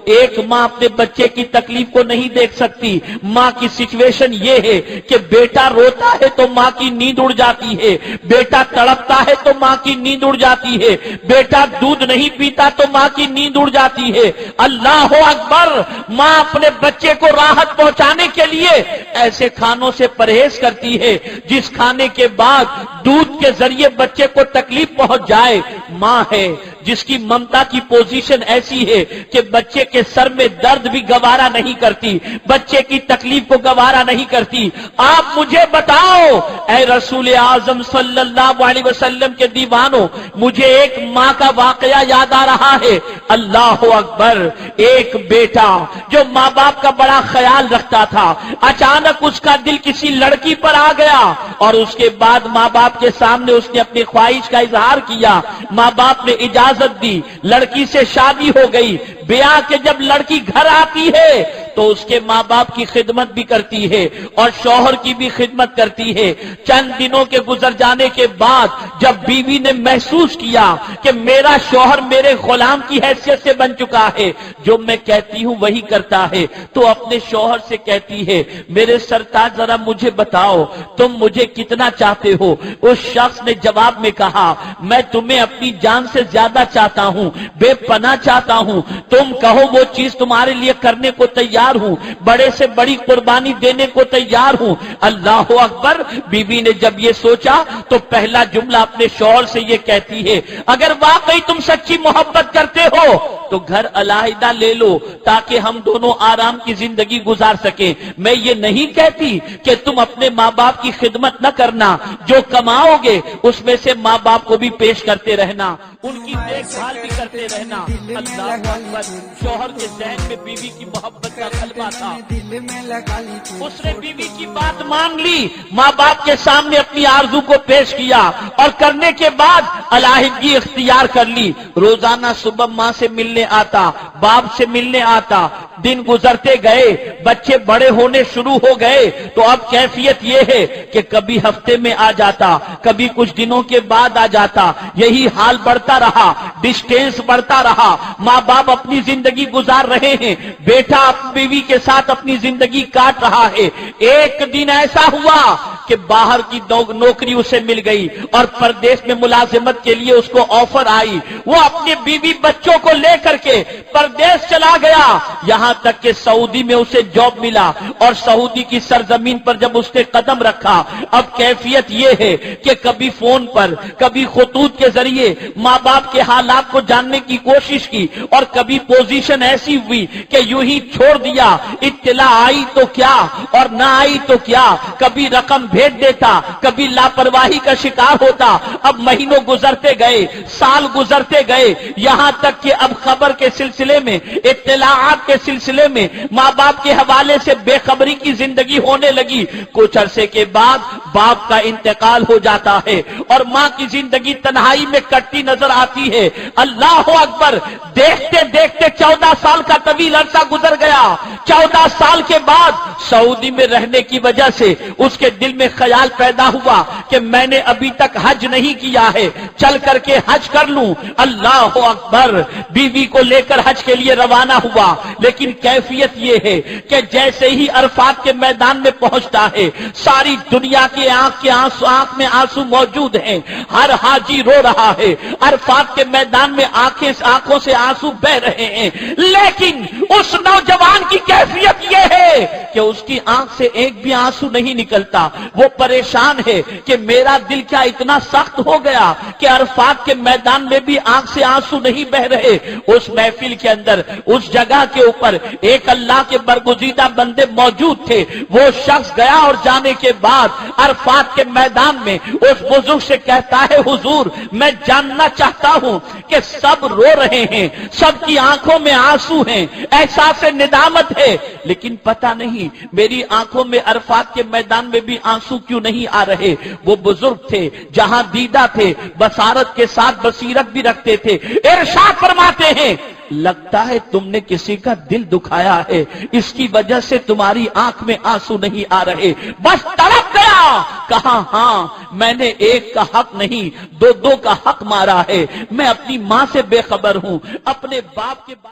ایک ماں اپنے بچے کی تکلیف کو نہیں دیکھ سکتی. ماں کی سچویشن یہ ہے کہ بیٹا روتا ہے تو ماں کی نیند اڑ جاتی ہے, بیٹا تڑپتا ہے تو ماں کی نیند اڑ جاتی ہے, بیٹا دودھ نہیں پیتا تو ماں کی نیند اڑ جاتی ہے. اللہ اکبر. ماں اپنے بچے کو راحت پہنچانے کے لیے ایسے کھانوں سے پرہیز کرتی ہے جس کھانے کے بعد دودھ کے ذریعے بچے کو تکلیف پہنچ جائے. ماں ہے جس کی ممتا کی پوزیشن ایسی ہے کہ بچے کے سر میں درد بھی گوارا نہیں کرتی, بچے کی تکلیف کو گوارا نہیں کرتی. آپ مجھے بتاؤ اے رسول اعظم صلی اللہ علیہ وسلم کے دیوانوں, مجھے ایک ماں کا واقعہ یاد آ رہا ہے. اللہ اکبر. ایک بیٹا جو ماں باپ کا بڑا خیال رکھتا تھا, اچانک اس کا دل کسی لڑکی پر آ گیا اور اس کے بعد ماں باپ کے سامنے اس نے اپنی خواہش کا اظہار کیا. ماں باپ نے اجازت دی, لڑکی سے شادی ہو گئی. بیاہ کے جب لڑکی گھر آتی ہے تو اس کے ماں باپ کی خدمت بھی کرتی ہے اور شوہر کی بھی خدمت کرتی ہے. چند دنوں کے گزر جانے کے بعد جب بیوی نے محسوس کیا کہ میرا شوہر میرے غلام کی حیثیت سے بن چکا ہے, جو میں کہتی ہوں وہی کرتا ہے, تو اپنے شوہر سے کہتی ہے میرے سرتاج ذرا مجھے بتاؤ تم مجھے کتنا چاہتے ہو. اس شخص نے جواب میں کہا میں تمہیں اپنی جان سے زیادہ چاہتا ہوں, بے پناہ چاہتا ہوں. تم کہو وہ چیز تمہارے لیے کرنے کو تیار ہوں, بڑے سے بڑی قربانی دینے کو تیار ہوں. اللہ اکبر. بیوی نے جب یہ سوچا تو پہلا جملہ اپنے شوہر سے یہ کہتی ہے اگر واقعی تم سچی محبت کرتے ہو تو گھر علیحدہ لے لو تاکہ ہم دونوں آرام کی زندگی گزار سکیں. میں یہ نہیں کہتی کہ تم اپنے ماں باپ کی خدمت نہ کرنا, جو کماؤ گے اس میں سے ماں باپ کو بھی پیش کرتے رہنا, ان کی دیکھ بھال بھی کرتے رہنا. اللہ اکبر. شوہر کے ذہن میں بیوی کی محبت کا غلبہ تھا, اس نے بیوی کی بات مان لی, ماں باپ کے سامنے اپنی آرزو کو پیش کیا اور کرنے کے بعد علیحدگی اختیار کر لی. روزانہ صبح ماں سے ملنے آتا, باپ سے ملنے آتا. دن گزرتے گئے, بچے بڑے ہونے شروع ہو گئے تو اب کیفیت یہ ہے کہ کبھی ہفتے میں آ جاتا, کبھی کچھ دنوں کے بعد آ جاتا. یہی حال بڑھتا رہا, ڈسٹینس بڑھتا رہا. ماں باپ اپنی زندگی گزار رہے ہیں, بیٹا بیوی کے ساتھ اپنی زندگی کاٹ رہا ہے. ایک دن ایسا ہوا کہ باہر کی نوکری اسے مل گئی اور پردیس میں ملازمت کے لیے اس کو آفر آئی. وہ اپنے بیوی بچوں کو لے کر کے پردیس چلا گیا, یہاں تک کہ سعودی میں اسے جاب ملا. اور سعودی کی سرزمین پر جب اس نے قدم رکھا, اب کیفیت یہ ہے کہ کبھی فون پر کبھی خطوط کے ذریعے ماں باپ کے حالات کو جاننے کی کوشش کی, اور کبھی پوزیشن ایسی ہوئی کہ یوں ہی چھوڑ دیا, اطلاع آئی تو کیا اور نہ آئی تو کیا. کبھی رقم بھیج دیتا, کبھی لاپرواہی کا شکار ہوتا. اب مہینوں گزرتے گئے, سال گزرتے گئے, یہاں تک کہ اب خبر کے سلسلے میں, اطلاعات کے سلسلے میں ماں باپ کے حوالے سے بے خبری کی زندگی ہونے لگی. کچھ عرصے کے بعد باپ کا انتقال ہو جاتا ہے اور ماں کی زندگی تنہائی میں کٹتی نظر آتی ہے. اللہ اکبر. دیکھتے دیکھتے 14 سال کا طویل عرصہ گزر گیا. 14 سال کے بعد سعودی میں رہنے کی وجہ سے اس کے دل میں خیال پیدا ہوا کہ میں نے ابھی تک حج نہیں کیا ہے, چل کر کے حج کر لوں. اللہ اکبر. بیوی کو لے کر حج کے لیے روانہ ہوا, لیکن کیفیت یہ ہے کہ جیسے ہی عرفات کے میدان میں پہنچتا ہے, ساری دنیا کے آنکھ میں آنسو موجود ہیں. ہر حاجی رو رہا ہے, عرفات کے میدان میں آنکھوں سے آنسو بہ رہے ہیں, لیکن اس نوجوان کی کیفیت یہ ہے کہ اس کی آنکھ سے ایک بھی آنسو نہیں نکلتا. وہ پریشان ہے کہ میرا دل کیا اتنا سخت ہو گیا کہ عرفات کے میدان میں بھی آنکھ سے آنسو نہیں بہ رہے. اس محفل کے اندر, اس جگہ کے اوپر ایک اللہ کے برگزیدہ بندے موجود تھے. وہ شخص گیا اور جانے کے بعد عرفات کے میدان میں اس بزرگ سے کہتا ہے حضور میں جاننا چاہتا ہوں کہ سب رو رہے ہیں, سب کی آنکھوں میں آنسو ہیں, احساس ندامت ہے, لیکن پتہ نہیں میری آنکھوں میں عرفات کے میدان میں بھی آنسو کیوں نہیں آ رہے. وہ بزرگ تھے, جہاں دیدہ تھے, بصارت کے ساتھ بصیرت بھی رکھتے تھے. ارشاد فرماتے ہیں لگتا ہے تم نے کسی کا دل دکھایا ہے, اس کی وجہ سے تمہاری آنکھ میں آنسو نہیں آ رہے. بس تڑپ گیا. کہا ہاں میں نے ایک کا حق نہیں دو کا حق مارا ہے. میں اپنی ماں سے بے خبر ہوں, اپنے باپ کے